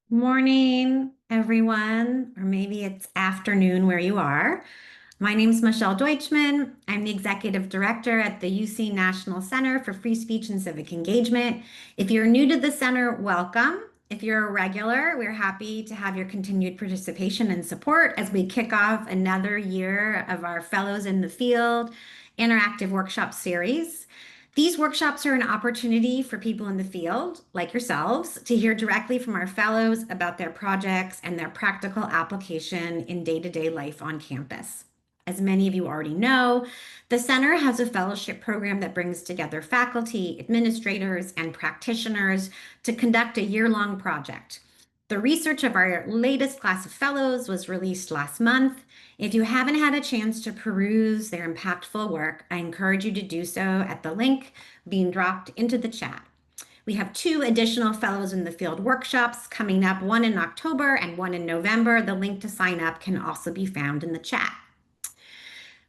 Morning, everyone, or maybe it's afternoon where you are. My name is Michelle Deutschman. I'm the Executive Director at the UC National Center for Free Speech and Civic Engagement. If you're new to the center, welcome. If you're a regular, we're happy to have your continued participation and support as we kick off another year of our Fellows in the Field interactive workshop series. These workshops are an opportunity for people in the field, like yourselves, to hear directly from our fellows about their projects and their practical application in day-to-day life on campus. As many of you already know, the center has a fellowship program that brings together faculty, administrators, and practitioners to conduct a year-long project. The research of our latest class of fellows was released last month. If you haven't had a chance to peruse their impactful work, I encourage you to do so at the link being dropped into the chat. We have two additional Fellows in the Field workshops coming up, one in October and one in November. The link to sign up can also be found in the chat.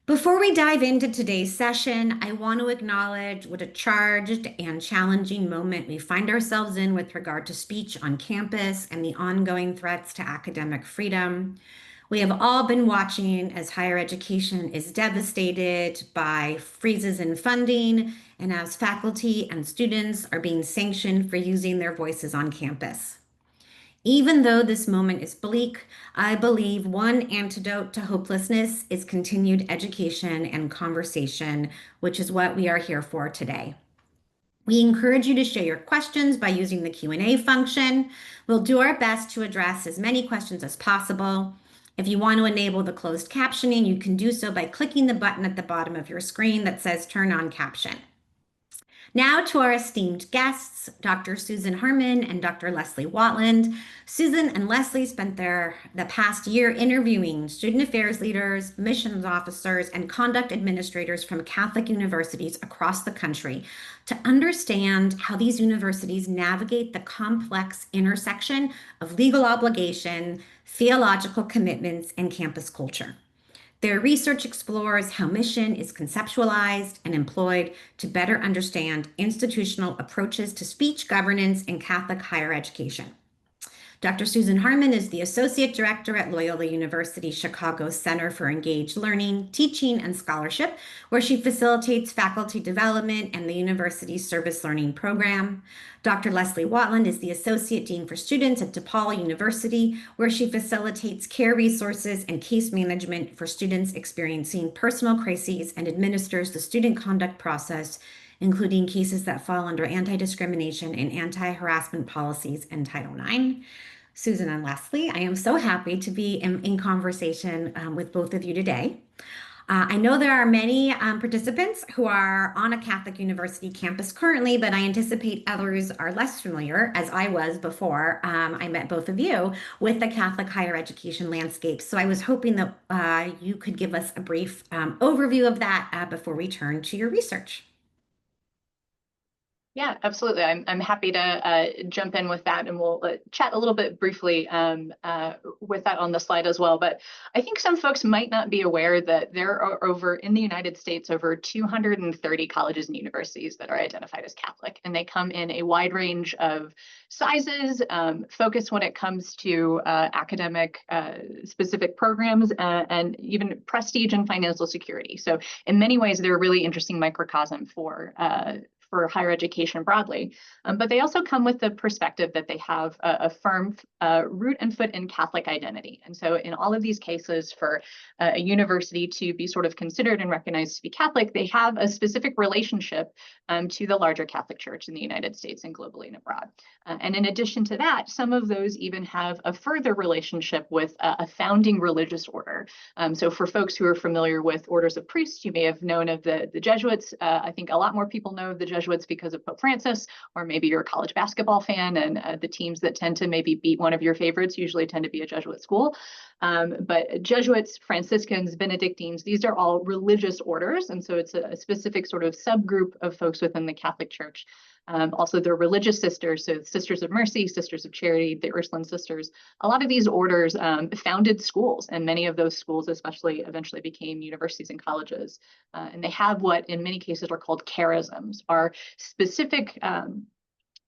Before we dive into today's session, I want to acknowledge what a charged and challenging moment we find ourselves in with regard to speech on campus and the ongoing threats to academic freedom. We have all been watching as higher education is devastated by freezes in funding and as faculty and students are being sanctioned for using their voices on campus. Even though this moment is bleak, I believe one antidote to hopelessness is continued education and conversation, which is what we are here for today. We encourage you to share your questions by using the Q&A function. We'll do our best to address as many questions as possible. If you want to enable the closed captioning, you can do so by clicking the button at the bottom of your screen that says Turn on Caption. Now to our esteemed guests, Dr. Susan Haarman and Dr. Leslie Watland. Susan and Leslie spent the past year interviewing student affairs leaders, missions officers, and conduct administrators from Catholic universities across the country to understand how these universities navigate the complex intersection of legal obligation, theological commitments, and campus culture. Their research explores how mission is conceptualized and employed to better understand institutional approaches to speech governance in Catholic higher education. Dr. Susan Haarman is the Associate Director at Loyola University Chicago Center for Engaged Learning, Teaching, and Scholarship, where she facilitates faculty development and the university's service learning program. Dr. Leslie Watland is the Associate Dean for Students at DePaul University, where she facilitates care resources and case management for students experiencing personal crises and administers the student conduct process, including cases that fall under anti-discrimination and anti-harassment policies and Title IX. Susan and Leslie, I am so happy to be in conversation with both of you today. I know there are many participants who are on a Catholic university campus currently, but I anticipate others are less familiar, as I was before I met both of you, with the Catholic higher education landscape. So I was hoping that you could give us a brief overview of that before we turn to your research. Yeah, absolutely. I'm happy to jump in with that, and we'll chat a little bit briefly with that on the slide as well. But I think some folks might not be aware that there are in the United States over 230 colleges and universities that are identified as Catholic, and they come in a wide range of sizes, focus when it comes to academic specific programs, and even prestige and financial security. So in many ways, they're a really interesting microcosm for higher education broadly. But they also come with the perspective that they have a firm root and foot in Catholic identity. And so in all of these cases, for a university to be sort of considered and recognized to be Catholic, they have a specific relationship to the larger Catholic Church in the United States and globally and abroad. And in addition to that, some of those even have a further relationship with a founding religious order. So for folks who are familiar with orders of priests, you may have known of the Jesuits. I think a lot more people know of the Jesuits because of Pope Francis, or maybe you're a college basketball fan and the teams that tend to maybe beat one of your favorites usually tend to be a Jesuit school. But Jesuits, Franciscans, Benedictines, these are all religious orders. And so it's a specific sort of subgroup of folks within the Catholic Church. Also, they're religious sisters, so Sisters of Mercy, Sisters of Charity, the Ursuline Sisters. A lot of these orders founded schools, and many of those schools especially eventually became universities and colleges. And they have what in many cases are called charisms, are specific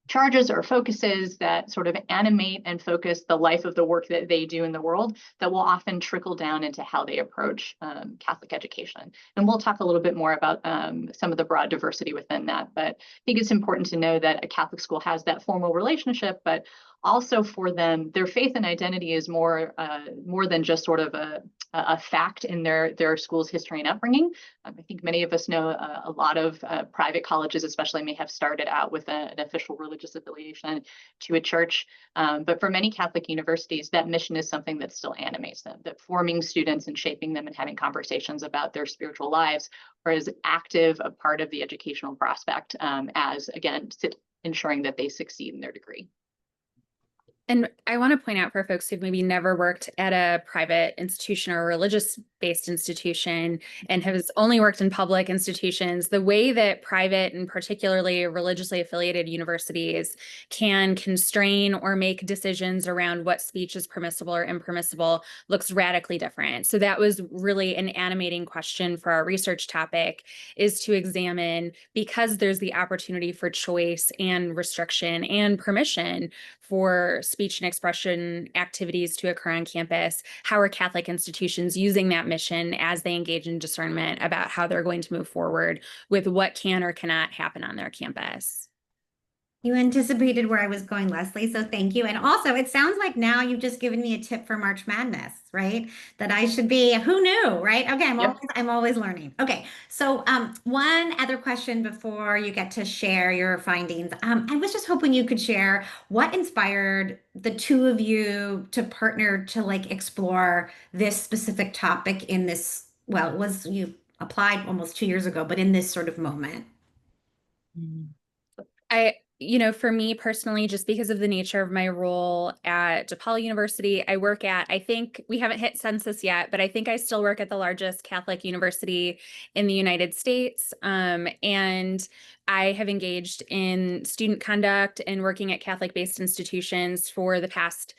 charges or focuses that sort of animate and focus the life of the work that they do in the world that will often trickle down into how they approach Catholic education. And we'll talk a little bit more about some of the broad diversity within that. But I think it's important to know that a Catholic school has that formal relationship, but also for them, their faith and identity is more than just sort of a fact in their school's history and upbringing. I think many of us know a lot of private colleges, especially, may have started out with an official religious affiliation to a church. But for many Catholic universities, that mission is something that still animates them, that forming students and shaping them and having conversations about their spiritual lives are as active a part of the educational prospect as, again, ensuring that they succeed in their degree. And I want to point out for folks who've maybe never worked at a private institution or a religious-based institution and has only worked in public institutions, the way that private and particularly religiously affiliated universities can constrain or make decisions around what speech is permissible or impermissible looks radically different. So that was really an animating question for our research topic, is to examine, because there's the opportunity for choice and restriction and permission for speech and expression activities to occur on campus, how are Catholic institutions using that mission as they engage in discernment about how they're going to move forward with what can or cannot happen on their campus? You anticipated where I was going, Leslie, so thank you. And also, it sounds like now you've just given me a tip for March Madness, right? That I should be, who knew, right? Okay, I'm always learning. Okay, so one other question before you get to share your findings. I was just hoping you could share what inspired the two of you to partner to like explore this specific topic in this, well, it was you applied almost 2 years ago, but in this sort of moment. For me personally, just because of the nature of my role at DePaul University, I think we haven't hit census yet, but I think I still work at the largest Catholic university in the United States. And I have engaged in student conduct and working at Catholic-based institutions for the past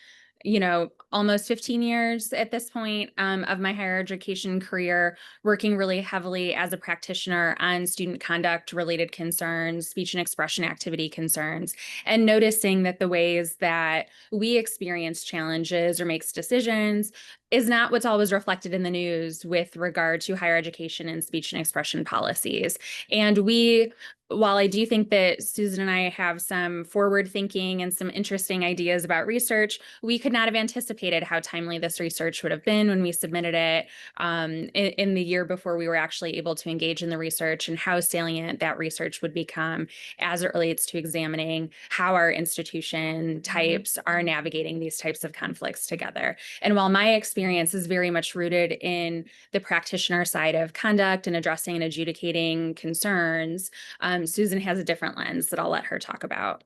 almost 15 years at this point of my higher education career, working really heavily as a practitioner on student conduct related concerns, speech and expression activity concerns, and noticing that the ways that we experience challenges or makes decisions is not what's always reflected in the news with regard to higher education and speech and expression policies. And while I do think that Susan and I have some forward thinking and some interesting ideas about research, we could not have anticipated how timely this research would have been when we submitted it in the year before we were actually able to engage in the research, and how salient that research would become as it relates to examining how our institution types are navigating these types of conflicts together. And while my experience is very much rooted in the practitioner side of conduct and addressing and adjudicating concerns, Susan has a different lens that I'll let her talk about.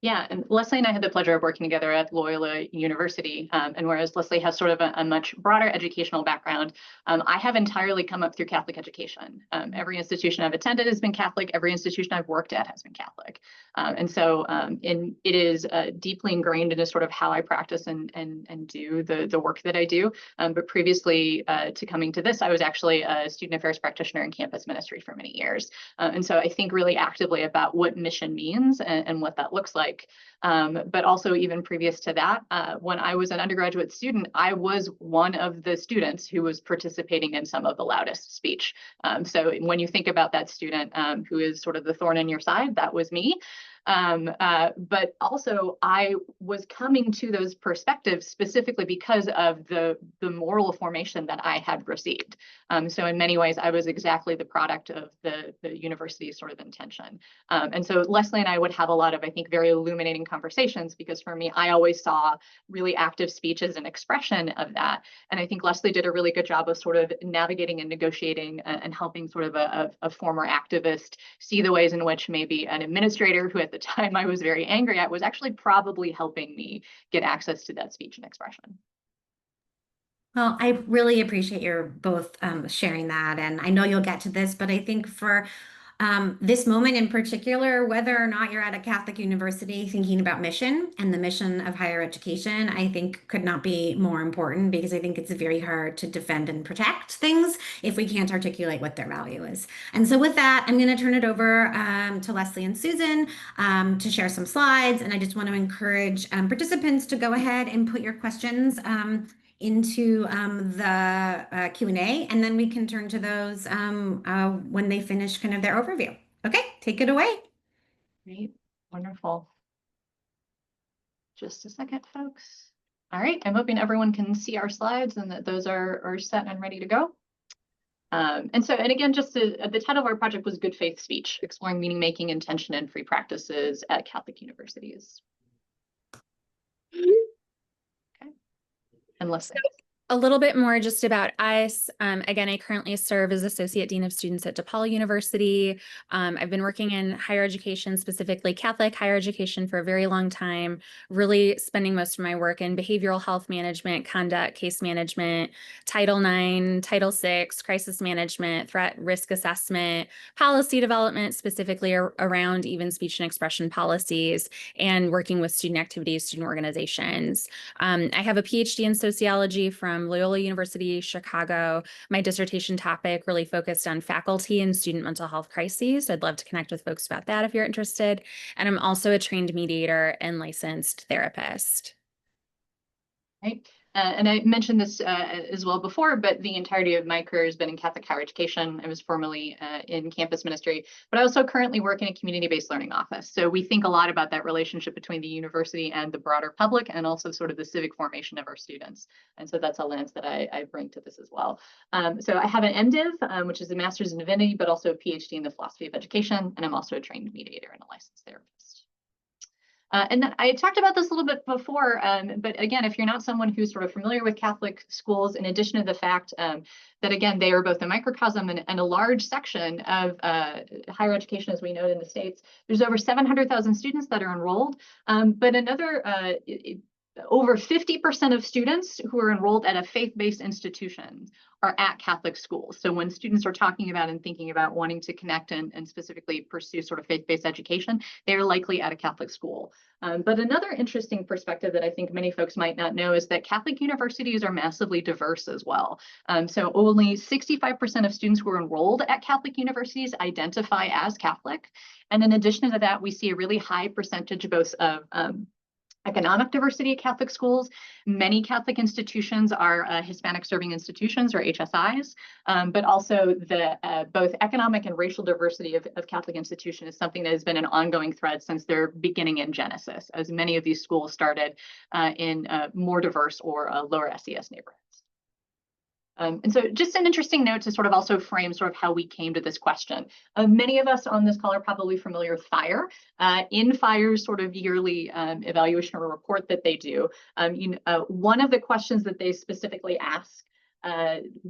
Yeah, and Leslie and I had the pleasure of working together at Loyola University. And whereas Leslie has sort of a much broader educational background, I have entirely come up through Catholic education. Every institution I've attended has been Catholic. Every institution I've worked at has been Catholic. And so it is deeply ingrained into sort of how I practice and do the work that I do. But previously to coming to this, I was actually a student affairs practitioner in campus ministry for many years. And so I think really actively about what mission means and what that looks like. But also even previous to that, when I was an undergraduate student, I was one of the students who was participating in some of the loudest speech. So when you think about that student who is sort of the thorn in your side, that was me. But also I was coming to those perspectives specifically because of the moral formation that I had received. So in many ways, I was exactly the product of the university's sort of intention. And so Leslie and I would have a lot of, I think, very illuminating conversations, because for me, I always saw really active speech as an expression of that. And I think Leslie did a really good job of sort of navigating and negotiating and helping sort of a former activist see the ways in which maybe an administrator who at the time I was very angry at was actually probably helping me get access to that speech and expression. Well, I really appreciate your both sharing that. And I know you'll get to this, but I think for This moment in particular, whether or not you're at a Catholic university thinking about mission and the mission of higher education, I think could not be more important, because I think it's very hard to defend and protect things if we can't articulate what their value is. And so with that, I'm going to turn it over to Leslie and Susan to share some slides. And I just want to encourage participants to go ahead and put your questions into the Q&A, and then we can turn to those when they finish kind of their overview. Okay, take it away. Great, wonderful. Just a second, folks. All right, I'm hoping everyone can see our slides and that those are set and ready to go. And again, the title of our project was Good Faith Speech, Exploring Meaning Making, Intention, and Free Practices at Catholic Universities. Okay. And let's a little bit more just about us. Again, I currently serve as Associate Dean of Students at DePaul University. I've been working in higher education, specifically Catholic higher education, for a very long time, really spending most of my work in behavioral health management, conduct, case management, Title IX, Title VI, crisis management, threat risk assessment, policy development, specifically around even speech and expression policies, and working with student activities, student organizations. I have a PhD in sociology from Loyola University, Chicago. My dissertation topic really focused on faculty and student mental health crises. I'd love to connect with folks about that if you're interested. And I'm also a trained mediator and licensed therapist. Right. And I mentioned this as well before, but the entirety of my career has been in Catholic higher education. I was formerly in campus ministry, but I also currently work in a community-based learning office. So we think a lot about that relationship between the university and the broader public, and also sort of the civic formation of our students. And so that's a lens that I bring to this as well. So I have an MDiv, which is a master's in divinity, but also a PhD in the philosophy of education. And I'm also a trained mediator and a licensed therapist. And then I talked about this a little bit before, but again, if you're not someone who's sort of familiar with Catholic schools, in addition to the fact that, again, they are both a microcosm and a large section of higher education, as we know in the States, there's over 700,000 students that are enrolled, but another over 50% of students who are enrolled at a faith-based institution are at Catholic schools. So when students are talking about and thinking about wanting to connect and specifically pursue sort of faith-based education, they're likely at a Catholic school. But another interesting perspective that I think many folks might not know is that Catholic universities are massively diverse as well. So only 65% of students who are enrolled at Catholic universities identify as Catholic. And in addition to that, we see a really high percentage both of economic diversity at Catholic schools. Many Catholic institutions are Hispanic serving institutions, or HSIs, but also the both economic and racial diversity of Catholic institutions is something that has been an ongoing thread since their beginning in Genesis, as many of these schools started in more diverse or lower SES neighborhoods. And so just an interesting note to sort of also frame sort of how we came to this question. Many of us on this call are probably familiar with FIRE. In FIRE's sort of yearly evaluation or report that they do, one of the questions that they specifically ask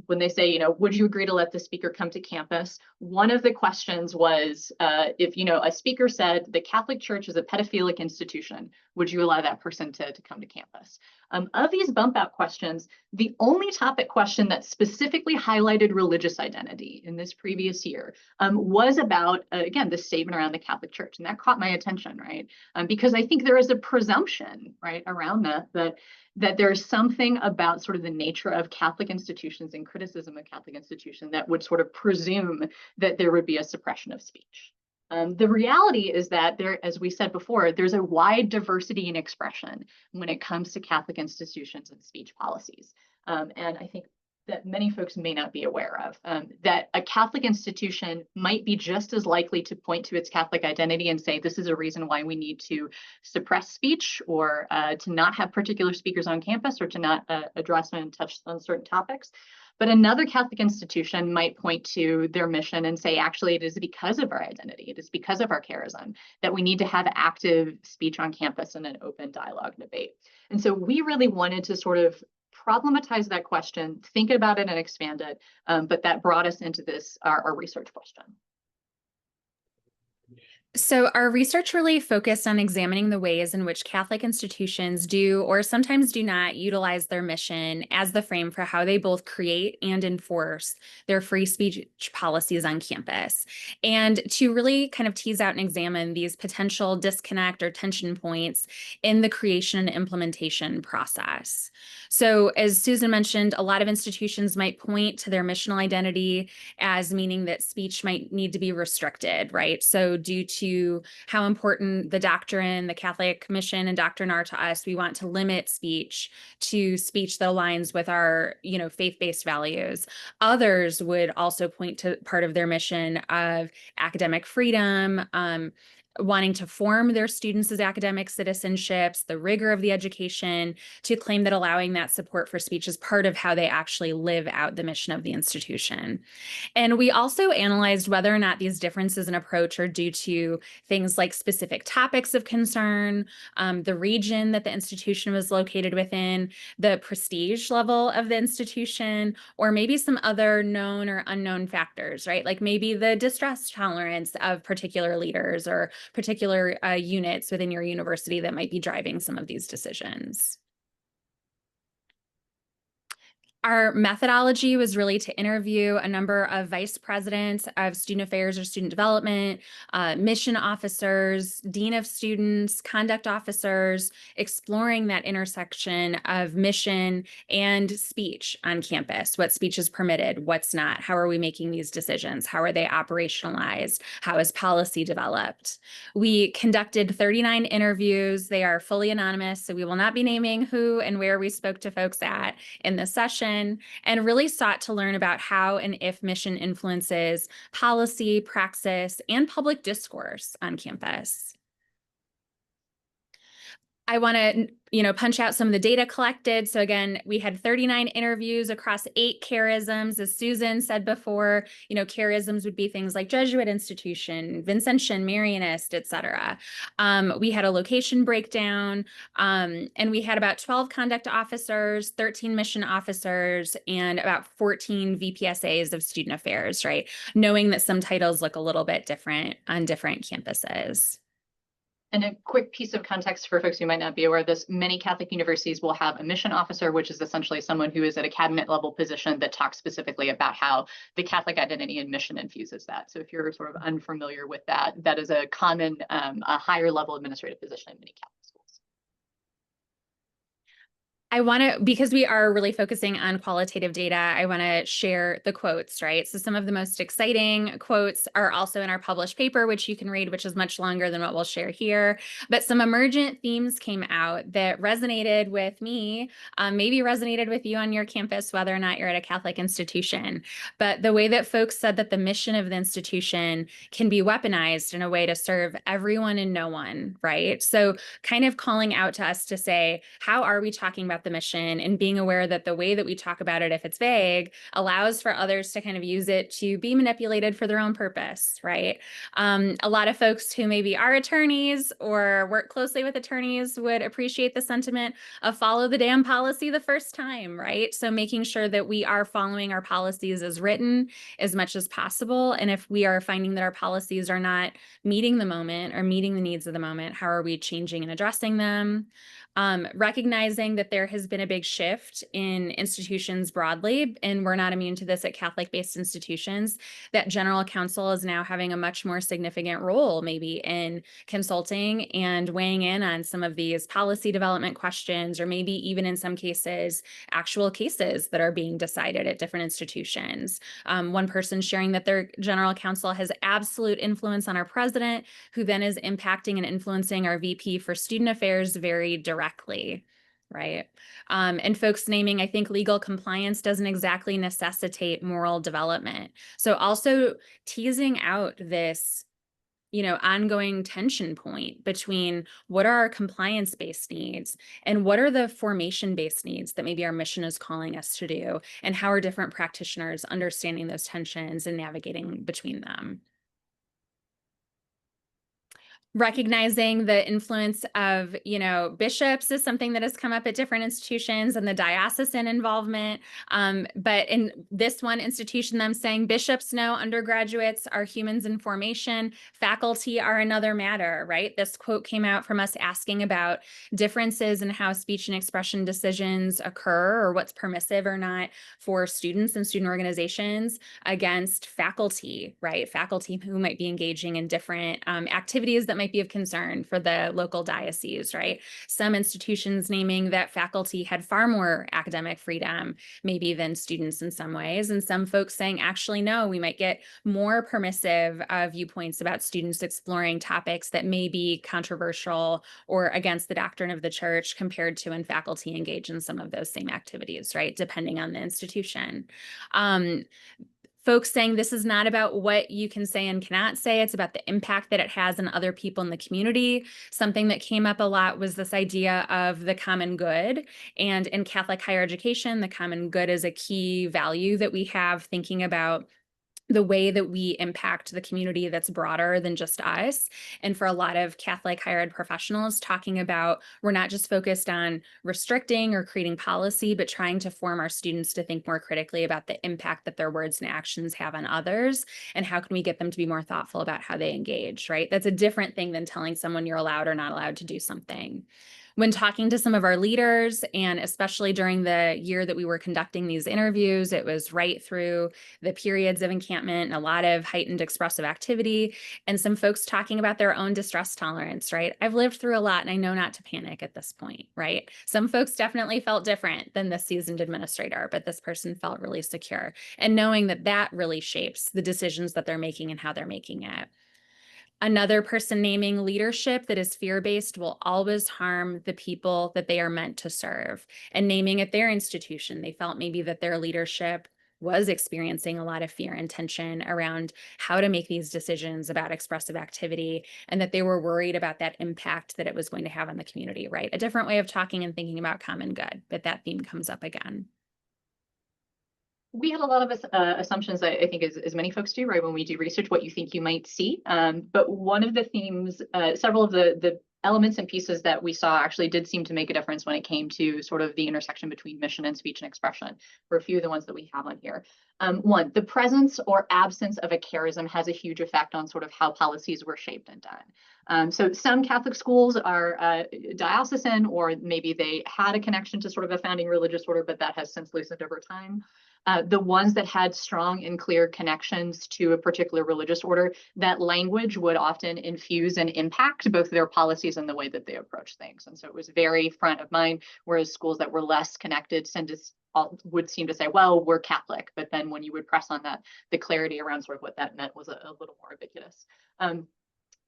when they say, would you agree to let the speaker come to campus? One of the questions was, if, a speaker said the Catholic Church is a pedophilic institution, would you allow that person to come to campus? Of these bump out questions, the only topic question that specifically highlighted religious identity in this previous year was about, again, the statement around the Catholic Church. And that caught my attention, right? Because I think there is a presumption, right, around that there's something about sort of the nature of Catholic institutions and criticism of Catholic institutions that would sort of presume that there would be a suppression of speech. The reality is that there, as we said before, there's a wide diversity in expression when it comes to Catholic institutions and speech policies. And I think that many folks may not be aware of, that a Catholic institution might be just as likely to point to its Catholic identity and say, this is a reason why we need to suppress speech, or to not have particular speakers on campus, or to not address and touch on certain topics. But another Catholic institution might point to their mission and say, actually, it is because of our identity, it is because of our charism that we need to have active speech on campus and an open dialogue debate. And so we really wanted to sort of problematize that question, think about it and expand it, but that brought us into this, our research question. So our research really focused on examining the ways in which Catholic institutions do or sometimes do not utilize their mission as the frame for how they both create and enforce their free speech policies on campus. And to really kind of tease out and examine these potential disconnect or tension points in the creation and implementation process. So as Susan mentioned, a lot of institutions might point to their missional identity as meaning that speech might need to be restricted, right? So due to how important the doctrine, the Catholic mission and doctrine are to us, we want to limit speech to speech that aligns with our, faith-based values. Others would also point to part of their mission of academic freedom, wanting to form their students as academic citizenships, the rigor of the education, to claim that allowing that support for speech is part of how they actually live out the mission of the institution. And we also analyzed whether or not these differences in approach are due to things like specific topics of concern, the region that the institution was located within, the prestige level of the institution, or maybe some other known or unknown factors, right? Like maybe the distress tolerance of particular leaders or particular units within your university that might be driving some of these decisions. Our methodology was really to interview a number of vice presidents of student affairs or student development, mission officers, dean of students, conduct officers, exploring that intersection of mission and speech on campus. What speech is permitted, what's not, how are we making these decisions, how are they operationalized, how is policy developed. We conducted 39 interviews. They are fully anonymous, so we will not be naming who and where we spoke to folks at in this session, and really sought to learn about how and if mission influences policy, praxis, and public discourse on campus. I want to, punch out some of the data collected. So again, we had 39 interviews across 8 charisms. As Susan said before, charisms would be things like Jesuit institution, Vincentian, Marianist, etc. We had a location breakdown, and we had about 12 conduct officers, 13 mission officers, and about 14 VPSAs of student affairs, right? Knowing that some titles look a little bit different on different campuses. And a quick piece of context for folks who might not be aware of this, many Catholic universities will have a mission officer, which is essentially someone who is at a cabinet level position that talks specifically about how the Catholic identity and mission infuses that. So if you're sort of unfamiliar with that, that is a common, a higher level administrative position in many Catholic schools. I want to, because we are really focusing on qualitative data, I want to share the quotes, right? So some of the most exciting quotes are also in our published paper, which you can read, which is much longer than what we'll share here. But some emergent themes came out that resonated with me, maybe resonated with you on your campus, whether or not you're at a Catholic institution. But the way that folks said that the mission of the institution can be weaponized in a way to serve everyone and no one, right? So kind of calling out to us to say, how are we talking about the mission, and being aware that the way that we talk about it, if it's vague, allows for others to kind of use it to be manipulated for their own purpose, right? A lot of folks who maybe are attorneys or work closely with attorneys would appreciate the sentiment of follow the damn policy the first time, right? So making sure that we are following our policies as written as much as possible. And if we are finding that our policies are not meeting the moment or meeting the needs of the moment, how are we changing and addressing them? Recognizing that there has been a big shift in institutions broadly, and we're not immune to this at Catholic-based institutions, that general counsel is now having a much more significant role maybe in consulting and weighing in on some of these policy development questions, or maybe even in some cases, actual cases that are being decided at different institutions. One person sharing that their general counsel has absolute influence on our president, who then is impacting and influencing our VP for student affairs very directly, right? And folks naming, I think legal compliance doesn't exactly necessitate moral development. So also teasing out this, ongoing tension point between what are our compliance-based needs and what are the formation-based needs that maybe our mission is calling us to do, and how are different practitioners understanding those tensions and navigating between them. Recognizing the influence of, bishops is something that has come up at different institutions and the diocesan involvement. But in this one institution, them saying bishops know undergraduates are humans in formation, faculty are another matter, right? This quote came out from us asking about differences in how speech and expression decisions occur or what's permissive or not for students and student organizations against faculty, right? Faculty who might be engaging in different activities that might be of concern for the local diocese, right? Some institutions naming that faculty had far more academic freedom, maybe than students in some ways, and some folks saying, actually, no, we might get more permissive viewpoints about students exploring topics that may be controversial or against the doctrine of the church compared to when faculty engage in some of those same activities, right? Depending on the institution. Folks saying this is not about what you can say and cannot say, it's about the impact that it has on other people in the community. Something that came up a lot was this idea of the common good. And in Catholic higher education, the common good is a key value that we have, thinking about the way that we impact the community that's broader than just us. And for a lot of Catholic higher ed professionals, talking about we're not just focused on restricting or creating policy, but trying to form our students to think more critically about the impact that their words and actions have on others, and how can we get them to be more thoughtful about how they engage, right? That's a different thing than telling someone you're allowed or not allowed to do something. When talking to some of our leaders, and especially during the year that we were conducting these interviews, it was right through the periods of encampment and a lot of heightened expressive activity, and some folks talking about their own distress tolerance, right? I've lived through a lot and I know not to panic at this point, right? Some folks definitely felt different than the seasoned administrator, but this person felt really secure. And knowing that that really shapes the decisions that they're making and how they're making it. Another person naming leadership that is fear-based will always harm the people that they are meant to serve. And naming at their institution, they felt maybe that their leadership was experiencing a lot of fear and tension around how to make these decisions about expressive activity, and that they were worried about that impact that it was going to have on the community, right? A different way of talking and thinking about common good, but that theme comes up again. We had a lot of assumptions, I think, as many folks do, right, when we do research, what you think you might see. But one of the themes, several of the elements and pieces that we saw actually did seem to make a difference when it came to sort of the intersection between mission and speech and expression, for a few of the ones that we have on here. One, the presence or absence of a charism has a huge effect on sort of how policies were shaped and done. So some Catholic schools are diocesan, or maybe they had a connection to sort of a founding religious order, but that has since loosened over time. The ones that had strong and clear connections to a particular religious order, that language would often infuse and impact both their policies and the way that they approach things. And so it was very front of mind, whereas schools that were less connected would seem to say, well, we're Catholic. But then when you would press on that, the clarity around sort of what that meant was a little more ubiquitous.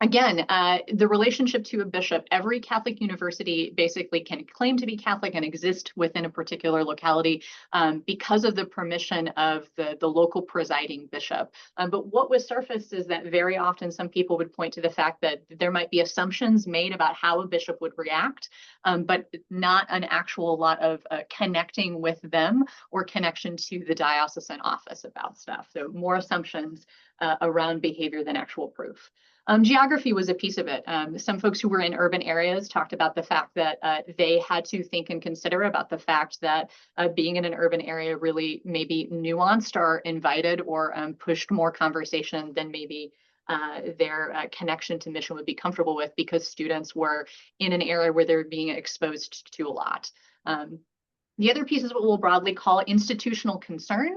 Again, the relationship to a bishop, every Catholic university basically can claim to be Catholic and exist within a particular locality because of the permission of the local presiding bishop. But what was surfaced is that very often some people would point to the fact that there might be assumptions made about how a bishop would react, but not an actual lot of connecting with them or connection to the diocesan office about stuff. So more assumptions around behavior than actual proof. Geography was a piece of it. Some folks who were in urban areas talked about the fact that they had to think and consider about the fact that being in an urban area really maybe nuanced or invited or pushed more conversation than maybe their connection to mission would be comfortable with, because students were in an area where they're being exposed to a lot. The other piece is what we'll broadly call institutional concern.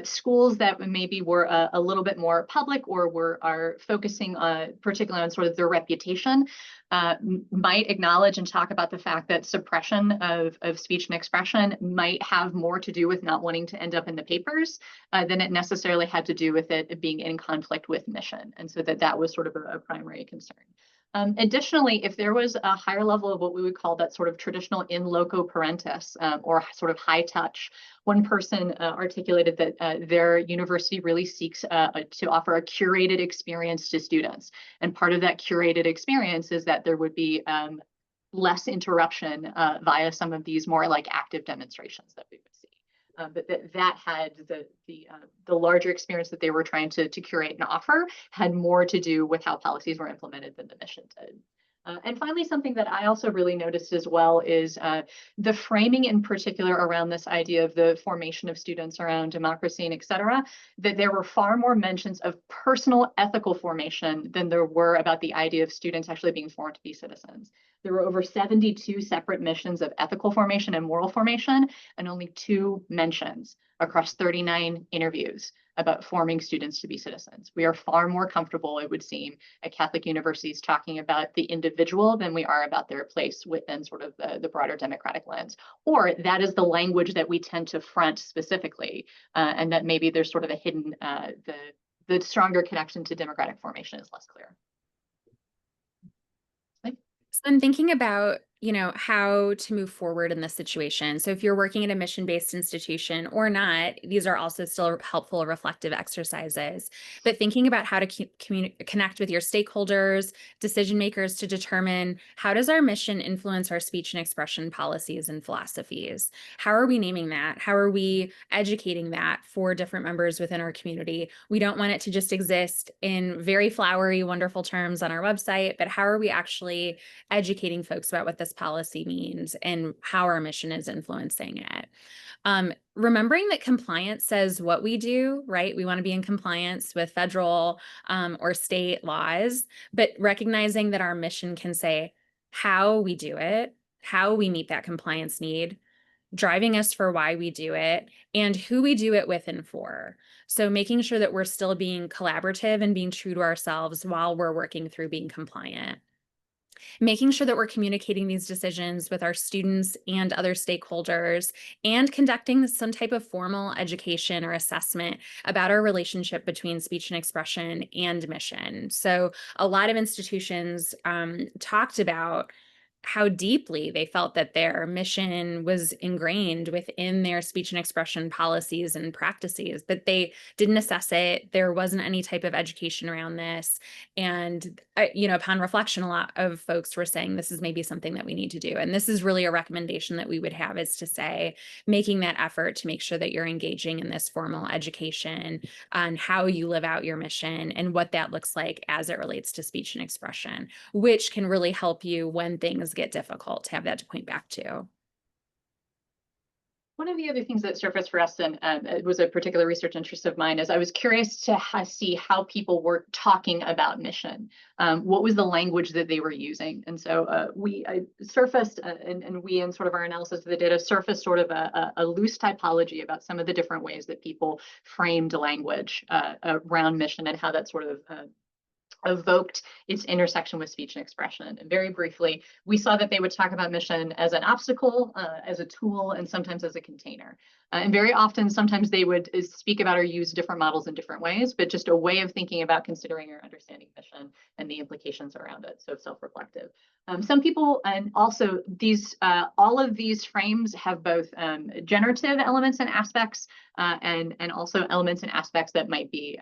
Schools that maybe were a little bit more public or are focusing particularly on sort of their reputation might acknowledge and talk about the fact that suppression of speech and expression might have more to do with not wanting to end up in the papers than it necessarily had to do with it being in conflict with mission. And so that was sort of a primary concern. Additionally, if there was a higher level of what we would call that sort of traditional in loco parentis or sort of high touch, one person articulated that their university really seeks to offer a curated experience to students. And part of that curated experience is that there would be less interruption via some of these more like active demonstrations that we would see. but that had the larger experience that they were trying to curate and offer had more to do with how policies were implemented than the mission did. And finally, something that I also really noticed as well is the framing in particular around this idea of the formation of students around democracy and et cetera, that there were far more mentions of personal ethical formation than there were about the idea of students actually being formed to be citizens. There were over 72 separate missions of ethical formation and moral formation, and only 2 mentions across 39 interviews about forming students to be citizens. We are far more comfortable, it would seem, at Catholic universities talking about the individual than we are about their place within sort of the broader democratic lens. Or that is the language that we tend to front specifically, and that maybe there's sort of a hidden, the stronger connection to democratic formation is less clear. So I'm thinking about, how to move forward in this situation. So if you're working at a mission-based institution or not, these are also still helpful reflective exercises. But thinking about how to connect with your stakeholders, decision makers to determine how does our mission influence our speech and expression policies and philosophies? How are we naming that? How are we educating that for different members within our community? We don't want it to just exist in very flowery, wonderful terms on our website, but how are we actually educating folks about what this policy means and how our mission is influencing it. Remembering that compliance says what we do, right? We want to be in compliance with federal or state laws, but recognizing that our mission can say how we do it, how we meet that compliance need, driving us for why we do it, and who we do it with and for. So making sure that we're still being collaborative and being true to ourselves while we're working through being compliant. Making sure that we're communicating these decisions with our students and other stakeholders, and conducting some type of formal education or assessment about our relationship between speech and expression and mission. So a lot of institutions talked about how deeply they felt that their mission was ingrained within their speech and expression policies and practices, but they didn't assess it. There wasn't any type of education around this. And, upon reflection, a lot of folks were saying this is maybe something that we need to do. And this is really a recommendation that we would have, is to say, making that effort to make sure that you're engaging in this formal education on how you live out your mission and what that looks like as it relates to speech and expression, which can really help you when things get difficult to have that to point back to. One of the other things that surfaced for us, and it was a particular research interest of mine, is I was curious to see how people were talking about mission. What was the language that they were using? And so I surfaced, and we in sort of our analysis of the data surfaced sort of a loose typology about some of the different ways that people framed language around mission and how that sort of evoked its intersection with speech and expression. And very briefly, we saw that they would talk about mission as an obstacle, as a tool, and sometimes as a container. And very often, sometimes they would speak about or use different models in different ways, but just a way of thinking about considering or understanding mission and the implications around it. So self-reflective. Some people, and also these, all of these frames have both generative elements and aspects, and also elements and aspects that might be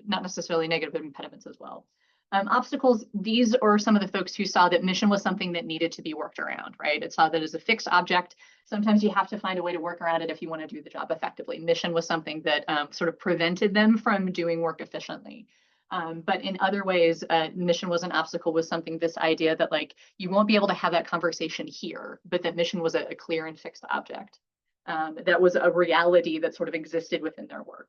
not necessarily negative impediments as well. Obstacles, these are some of the folks who saw that mission was something that needed to be worked around, right? It saw that as a fixed object. Sometimes you have to find a way to work around it if you want to do the job effectively. Mission was something that sort of prevented them from doing work efficiently. But in other ways, mission was an obstacle, was something, this idea that like, you won't be able to have that conversation here, but that mission was a clear and fixed object. That was a reality that sort of existed within their work.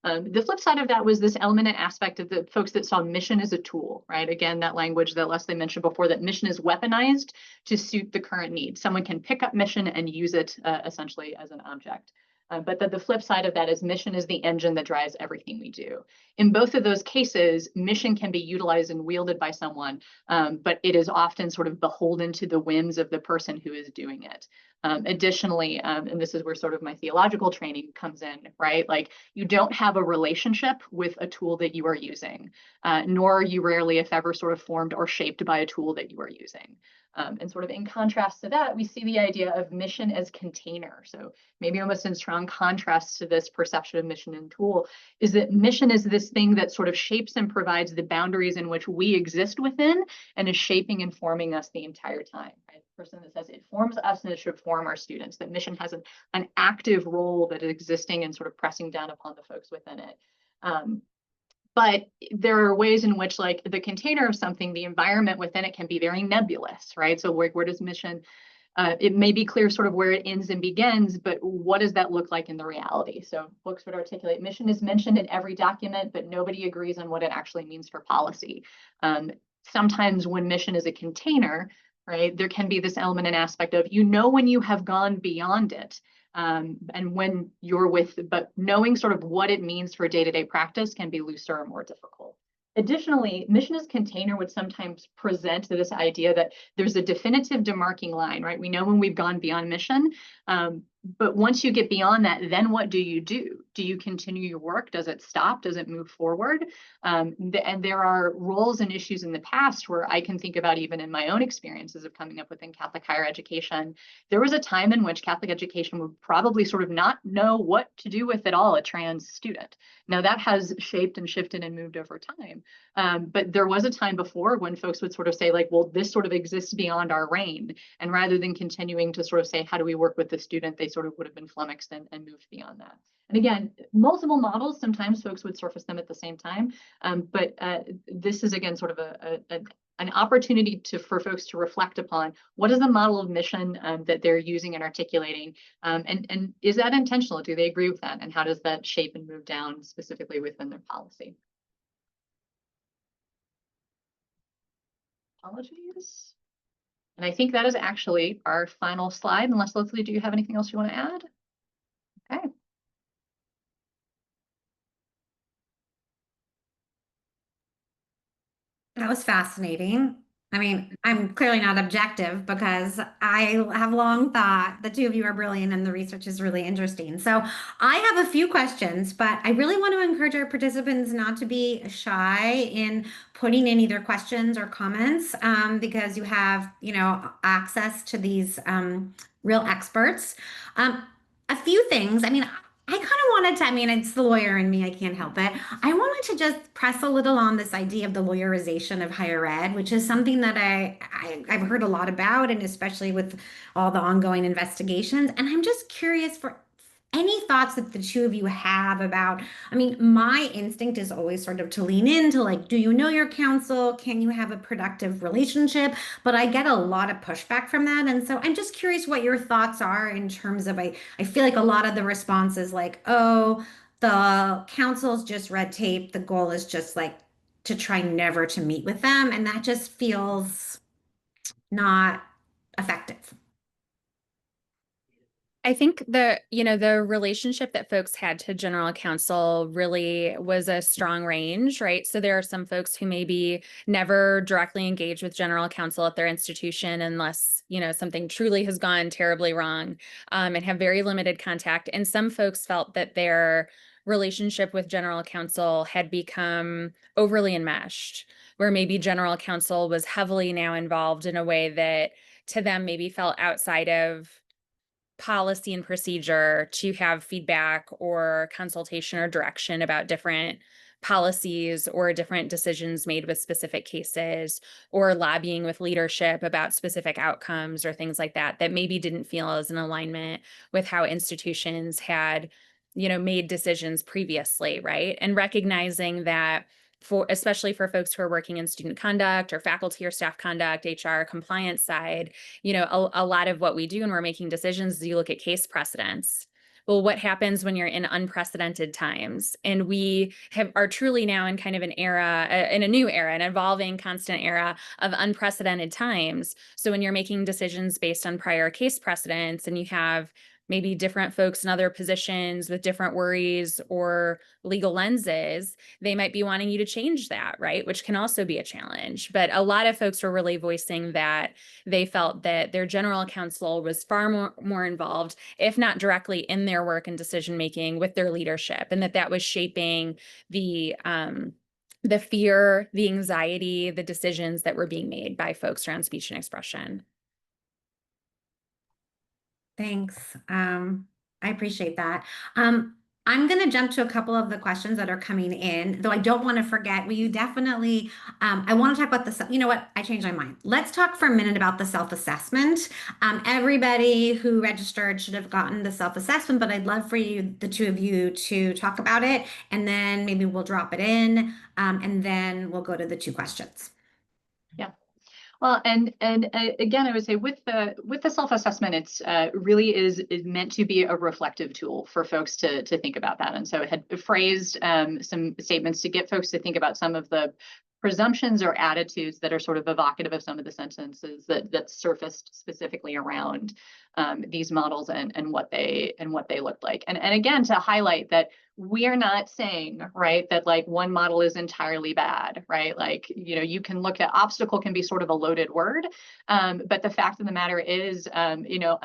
The flip side of that was this element and aspect of the folks that saw mission as a tool, right? Again, that language that Leslie mentioned before, that mission is weaponized to suit the current need. Someone can pick up mission and use it essentially as an object. But the flip side of that is mission is the engine that drives everything we do. In both of those cases, mission can be utilized and wielded by someone, but it is often sort of beholden to the whims of the person who is doing it. Additionally, and this is where sort of my theological training comes in, right? Like, you don't have a relationship with a tool that you are using, nor are you rarely, if ever, sort of formed or shaped by a tool that you are using. And sort of in contrast to that, we see the idea of mission as container. So maybe almost in strong contrast to this perception of mission and tool, is that mission is this thing that sort of shapes and provides the boundaries in which we exist within and is shaping and forming us the entire time. Right? person that says it forms us and it should form our students, that mission has an active role that is existing and sort of pressing down upon the folks within it. But there are ways in which, like, the container of something, the environment within it can be very nebulous, right? So where does mission, it may be clear sort of where it ends and begins, but what does that look like in the reality? So folks would articulate mission is mentioned in every document, but nobody agrees on what it actually means for policy. Sometimes when mission is a container, right, there can be this element and aspect of, when you have gone beyond it. And when you're but knowing sort of what it means for day-to-day practice can be looser or more difficult. Additionally, mission as container would sometimes present this idea that there's a definitive demarking line, right? We know when we've gone beyond mission, but once you get beyond that, then what do you do? Do you continue your work? Does it stop? Does it move forward? And there are roles and issues in the past where I can think about, even in my own experiences of coming up within Catholic higher education, there was a time in which Catholic education would probably sort of not know what to do with at all a trans student. Now that has shaped and shifted and moved over time. But there was a time before when folks would sort of say, like, well, this sort of exists beyond our reign. And rather than continuing to sort of say, how do we work with the student, they sort of would have been flummoxed and moved beyond that. And again, multiple models, sometimes folks would surface them at the same time. But this is, again, sort of an opportunity for folks to reflect upon what is the model of mission that they're using and articulating, and is that intentional? Do they agree with that? And how does that shape and move down specifically within their policy? Apologies. And I think that is actually our final slide, unless, Leslie, do you have anything else you want to add? Okay. That was fascinating. I mean, I'm clearly not objective because I have long thought the two of you are brilliant and the research is really interesting. So I have a few questions, but I really want to encourage our participants not to be shy in putting in either questions or comments, because you have, access to these real experts. A few things. I mean, I kind of wanted to, it's the lawyer in me, I can't help it. I wanted to just press a little on this idea of the lawyerization of higher ed, which is something that I've heard a lot about, and especially with all the ongoing investigations. And I'm just curious for any thoughts that the two of you have about, my instinct is always sort of to lean into, like, do you know your counsel? Can you have a productive relationship? But I get a lot of pushback from that. And so I'm just curious what your thoughts are in terms of, I feel like a lot of the response is like, oh, the council's just red tape. The goal is just like to try never to meet with them. And that just feels not effective. I think the relationship that folks had to general counsel really was a strong range, right? So there are some folks who maybe never directly engage with general counsel at their institution unless, something truly has gone terribly wrong, and have very limited contact. And some folks felt that their relationship with general counsel had become overly enmeshed, where maybe general counsel was heavily now involved in a way that to them maybe felt outside of policy and procedure to have feedback or consultation or direction about different policies or different decisions made with specific cases, or lobbying with leadership about specific outcomes or things like that, that maybe didn't feel as in alignment with how institutions had, made decisions previously, right? And recognizing that especially for folks who are working in student conduct or faculty or staff conduct, HR, compliance side, a lot of what we do when we're making decisions is you look at case precedents. Well, what happens when you're in unprecedented times? And we are truly now in kind of an era, in a new era, an evolving, constant era of unprecedented times. So when you're making decisions based on prior case precedents and you have maybe different folks in other positions with different worries or legal lenses, they might be wanting you to change that, right? Which can also be a challenge. But a lot of folks were really voicing that they felt that their general counsel was far more involved, if not directly in their work and decision-making with their leadership, and that was shaping the fear, the anxiety, the decisions that were being made by folks around speech and expression. Thanks. I appreciate that. I'm going to jump to a couple of the questions that are coming in, though I don't want to forget. Will you definitely, I want to talk about you know what? I changed my mind. Let's talk for a minute about the self-assessment. Everybody who registered should have gotten the self-assessment, but I'd love for you, the two of you, to talk about it, and then maybe we'll drop it in, and then we'll go to the two questions. Yeah. Well, and again, I would say with the self-assessment, it's really is meant to be a reflective tool for folks to think about that. And so it had phrased some statements to get folks to think about some of the presumptions or attitudes that are sort of evocative of some of the sentences that surfaced specifically around these models and what they looked like. And again, to highlight that we are not saying, right, that like one model is entirely bad, right? Like, you know, you can look at obstacle can be sort of a loaded word. But the fact of the matter is, you know,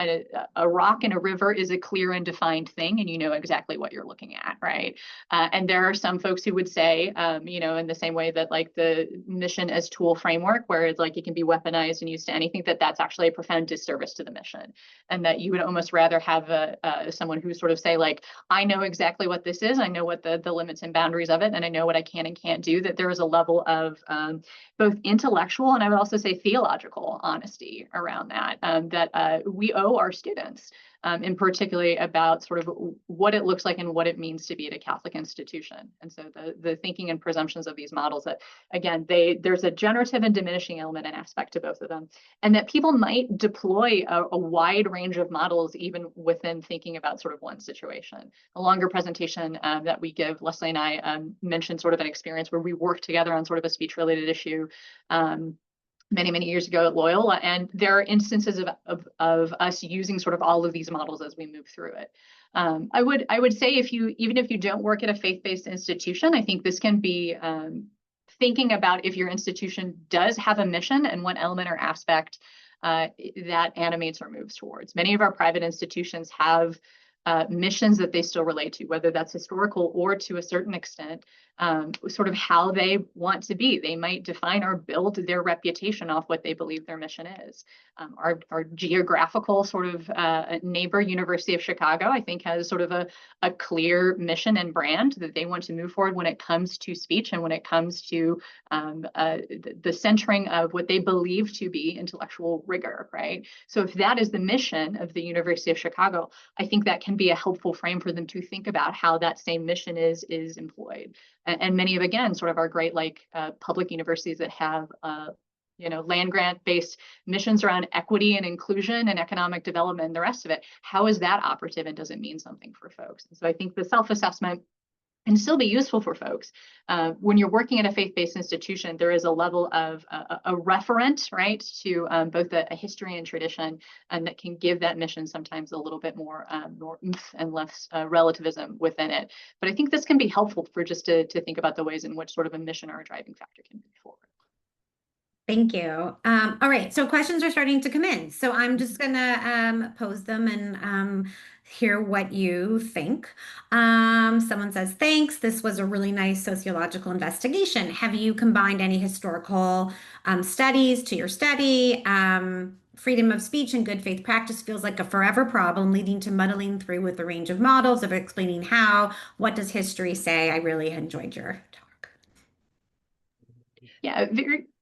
a rock in a river is a clear and defined thing, and you know exactly what you're looking at, right? And there are some folks who would say, you know, in the same way that like the mission as tool framework, where it's like it can be weaponized and used to anything, that's actually a profound disservice to the mission. And that you would almost rather have someone who sort of say like, I know exactly what this is. I know what the limits and boundaries of it, and I know what I can and can't do. That there is a level of both intellectual and I would also say theological honesty around that, that we owe our students, and particularly about sort of what it looks like and what it means to be at a Catholic institution. And so the thinking and presumptions of these models that, again, there's a generative and diminishing element and aspect to both of them, and that people might deploy a wide range of models even within thinking about sort of one situation. A longer presentation that we give, Leslie and I mentioned sort of an experience where we worked together on sort of a speech-related issue many years ago at Loyola, and there are instances of us using sort of all of these models as we move through it. I would say even if you don't work at a faith-based institution, I think this can be thinking about if your institution does have a mission and what element or aspect that animates or moves towards. Many of our private institutions have missions that they still relate to, whether that's historical or to a certain extent, sort of how they want to be. They might define or build their reputation off what they believe their mission is. Our geographical sort of neighbor, University of Chicago, I think has sort of a clear mission and brand that they want to move forward when it comes to speech and when it comes to the centering of what they believe to be intellectual rigor, right? So if that is the mission of the University of Chicago, I think that can be a helpful frame for them to think about how that same mission is employed. And many of, again, sort of our great like public universities that have you know, land grant based missions around equity and inclusion and economic development and the rest of it, how is that operative and does it mean something for folks? And so I think the self-assessment can still be useful for folks. When you're working at a faith-based institution, there is a level of a referent, right, to both a history and tradition, and that can give that mission sometimes a little bit more oomph and less relativism within it. But I think this can be helpful for just to think about the ways in which sort of a mission or a driving factor can move forward. Thank you. All right, so questions are starting to come in. So I'm just gonna pose them and hear what you think. Someone says, thanks, this was a really nice sociological investigation. Have you combined any historical studies to your study? Freedom of speech and good faith practice feels like a forever problem, leading to muddling through with a range of models of explaining how. What does history say? I really enjoyed your talk. Yeah,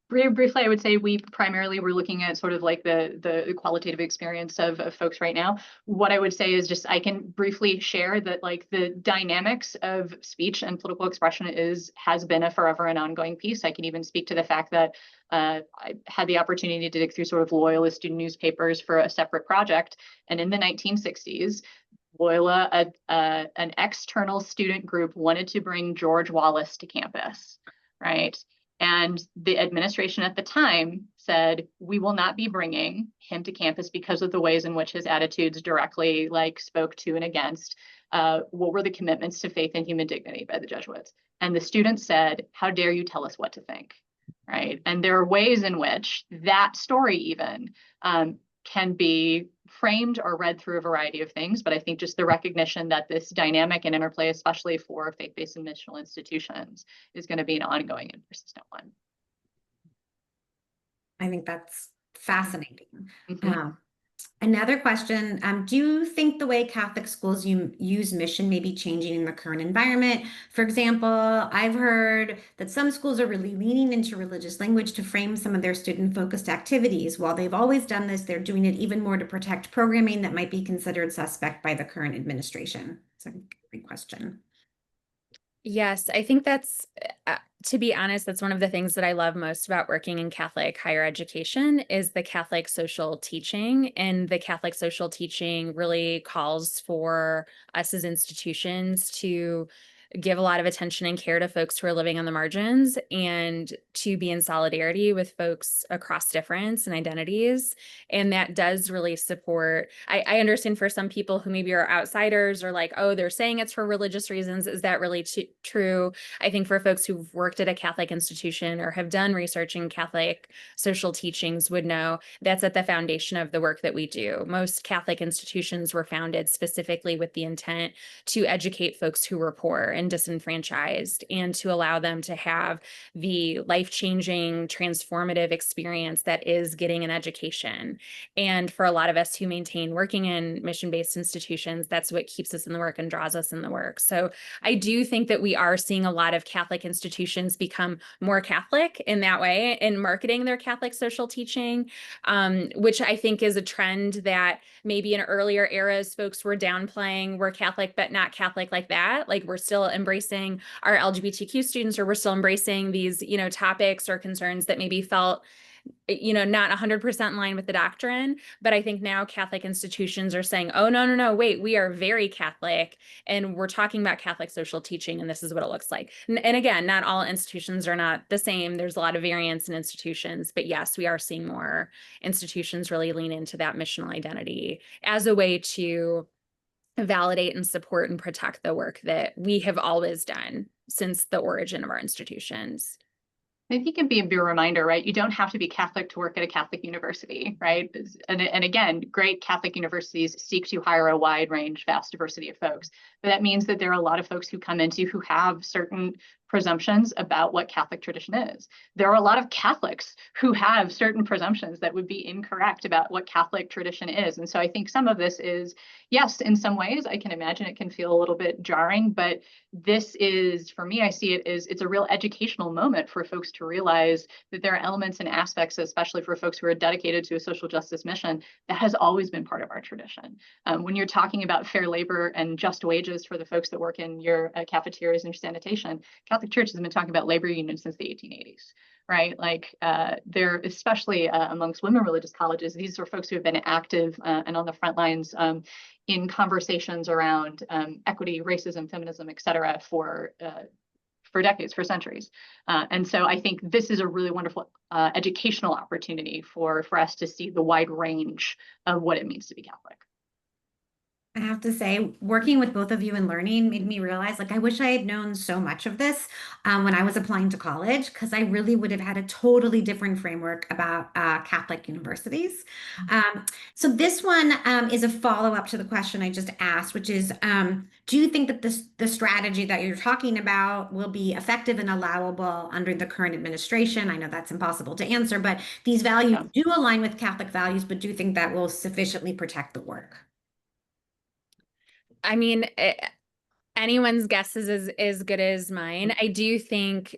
very briefly, I would say we primarily were looking at sort of like the qualitative experience of folks right now. What I would say is just I can briefly share that like the dynamics of speech and political expression has been a forever and ongoing piece. I can even speak to the fact that I had the opportunity to dig through sort of Loyola student newspapers for a separate project, and in the 1960s. Loyola, an external student group wanted to bring George Wallace to campus, right? And the administration at the time said, we will not be bringing him to campus because of the ways in which his attitudes directly like spoke to and against what were the commitments to faith and human dignity by the Jesuits. And the students said, how dare you tell us what to think, right? And there are ways in which that story even can be framed or read through a variety of things, but I think just the recognition that this dynamic and interplay, especially for faith-based and missional institutions, is going to be an ongoing and persistent one. I think that's fascinating. Mm-hmm. Another question, do you think the way Catholic schools use mission may be changing in the current environment? For example, I've heard that some schools are really leaning into religious language to frame some of their student-focused activities. While they've always done this, they're doing it even more to protect programming that might be considered suspect by the current administration. It's a great question. Yes, I think to be honest, that's one of the things that I love most about working in Catholic higher education is the Catholic social teaching. And the Catholic social teaching really calls for us as institutions to give a lot of attention and care to folks who are living on the margins and to be in solidarity with folks across difference and identities. And that does really support, I understand for some people who maybe are outsiders or like, oh, they're saying it's for religious reasons. Is that really true? I think for folks who've worked at a Catholic institution or have done research in Catholic social teachings would know that's at the foundation of the work that we do. Most Catholic institutions were founded specifically with the intent to educate folks who were poor and disenfranchised and to allow them to have the life-changing, transformative experience that is getting an education. And for a lot of us who maintain working in mission-based institutions, that's what keeps us in the work and draws us in the work. So I do think that we are seeing a lot of Catholic institutions become more Catholic in that way in marketing their Catholic social teaching, which I think is a trend that maybe in earlier eras, folks were downplaying we're Catholic, but not Catholic like that. Like we're still embracing our LGBTQ students, or we're still embracing these, topics or concerns that maybe felt, not 100% in line with the doctrine. But I think now Catholic institutions are saying, oh, no, wait, we are very Catholic and we're talking about Catholic social teaching and this is what it looks like. And again, not all institutions are not the same. There's a lot of variance in institutions, but yes, we are seeing more institutions really lean into that missional identity as a way to validate and support and protect the work that we have always done since the origin of our institutions. I think it can be a reminder, right? You don't have to be Catholic to work at a Catholic university, right? And again, great Catholic universities seek to hire a wide range, vast diversity of folks. But that means that there are a lot of folks who come into who have certain presumptions about what Catholic tradition is. There are a lot of Catholics who have certain presumptions that would be incorrect about what Catholic tradition is. And so I think some of this is, yes, in some ways, I can imagine it can feel a little bit jarring, but this is, for me, I see it as it's a real educational moment for folks to realize that there are elements and aspects, especially for folks who are dedicated to a social justice mission, that has always been part of our tradition. When you're talking about fair labor and just wages for the folks that work in your cafeterias and sanitation, Catholic Church has been talking about labor unions since the 1880s, right? Like they're especially amongst women religious colleges, these are folks who have been active and on the front lines in conversations around equity, racism, feminism, et cetera, for decades, for centuries. And so I think this is a really wonderful educational opportunity for us to see the wide range of what it means to be Catholic. I have to say, working with both of you and learning made me realize, like, I wish I had known so much of this when I was applying to college, because I really would have had a totally different framework about Catholic universities. So this one is a follow-up to the question I just asked, which is, do you think that the strategy that you're talking about will be effective and allowable under the current administration? I know that's impossible to answer, but these values do align with Catholic values, but do you think that will sufficiently protect the work? I mean, anyone's guess is as good as mine. I do think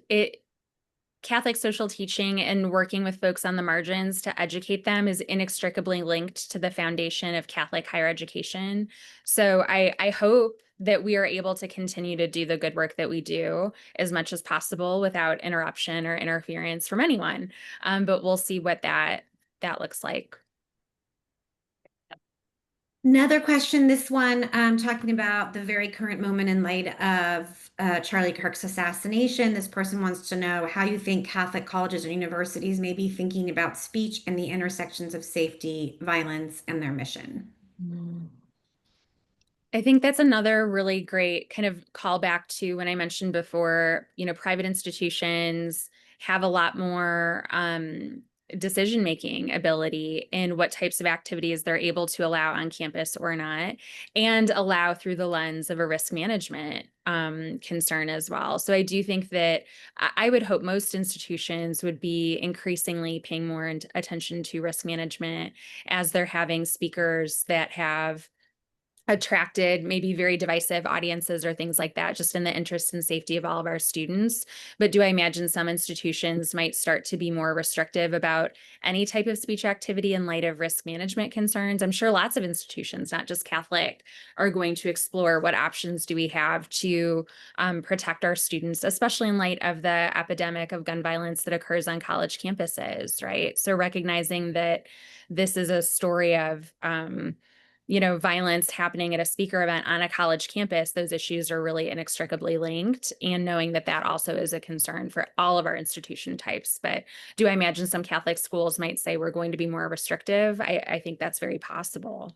Catholic social teaching and working with folks on the margins to educate them is inextricably linked to the foundation of Catholic higher education. So I hope that we are able to continue to do the good work that we do as much as possible without interruption or interference from anyone. But we'll see what that looks like. Another question, this one talking about the very current moment in light of Charlie Kirk's assassination. This person wants to know how you think Catholic colleges and universities may be thinking about speech and the intersections of safety, violence, and their mission. I think that's another really great kind of callback to when I mentioned before, private institutions have a lot more decision-making ability in what types of activities they're able to allow on campus or not, and allow through the lens of a risk management concern as well. So I do think that I would hope most institutions would be increasingly paying more attention to risk management as they're having speakers that have attracted maybe very divisive audiences or things like that, just in the interest and safety of all of our students. But do I imagine some institutions might start to be more restrictive about any type of speech activity in light of risk management concerns? I'm sure lots of institutions, not just Catholic, are going to explore what options do we have to protect our students, especially in light of the epidemic of gun violence that occurs on college campuses, right? So recognizing that this is a story of violence happening at a speaker event on a college campus, those issues are really inextricably linked, and knowing that that also is a concern for all of our institution types. But do I imagine some Catholic schools might say we're going to be more restrictive? I think that's very possible.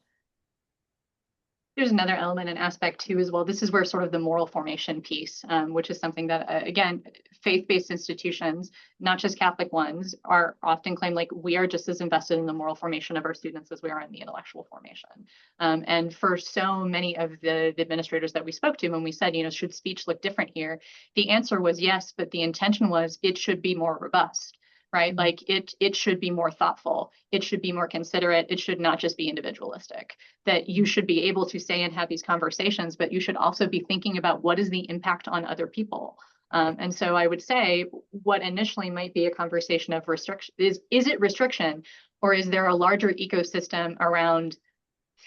There's another element and aspect too as well. This is where sort of the moral formation piece, which is something that, again, faith-based institutions, not just Catholic ones, are often claimed like we are just as invested in the moral formation of our students as we are in the intellectual formation. And for so many of the administrators that we spoke to when we said, should speech look different here? The answer was yes, but the intention was it should be more robust. Right? Like it should be more thoughtful. It should be more considerate. It should not just be individualistic. That you should be able to say and have these conversations, but you should also be thinking about what is the impact on other people. And so I would say what initially might be a conversation of restriction is it restriction, or is there a larger ecosystem around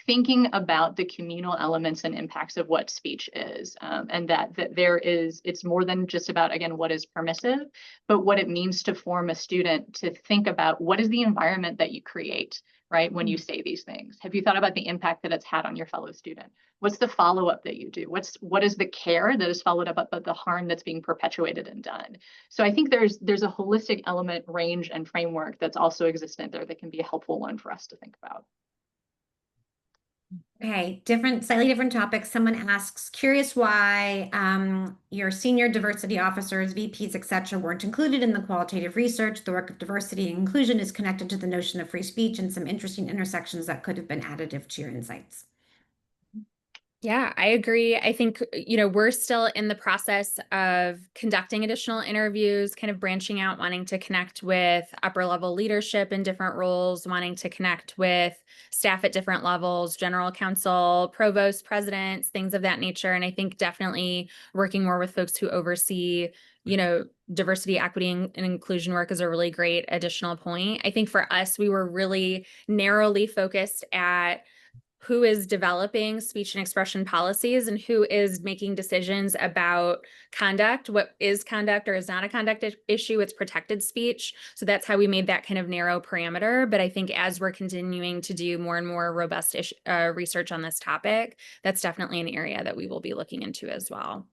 thinking about the communal elements and impacts of what speech is, and that it's more than just about, again, what is permissive, but what it means to form a student to think about what is the environment that you create, right, when you say these things. Have you thought about the impact that it's had on your fellow student? What's the follow-up that you do? What is the care that is followed up about the harm that's being perpetuated and done? So I think there's a holistic element, range, and framework that's also existent there that can be a helpful one for us to think about. Okay, slightly different topics. Someone asks, curious why your senior diversity officers, VPs, etc., weren't included in the qualitative research. The work of diversity and inclusion is connected to the notion of free speech and some interesting intersections that could have been additive to your insights. Yeah, I agree. I think, we're still in the process of conducting additional interviews, kind of branching out, wanting to connect with upper level leadership in different roles, wanting to connect with staff at different levels, general counsel, provost, presidents, things of that nature. And I think definitely working more with folks who oversee, diversity, equity, and inclusion work is a really great additional point. I think for us, we were really narrowly focused at who is developing speech and expression policies and who is making decisions about conduct, what is conduct or is not a conduct issue, it's protected speech. So that's how we made that kind of narrow parameter. But I think as we're continuing to do more and more robust research on this topic, that's definitely an area that we will be looking into as well.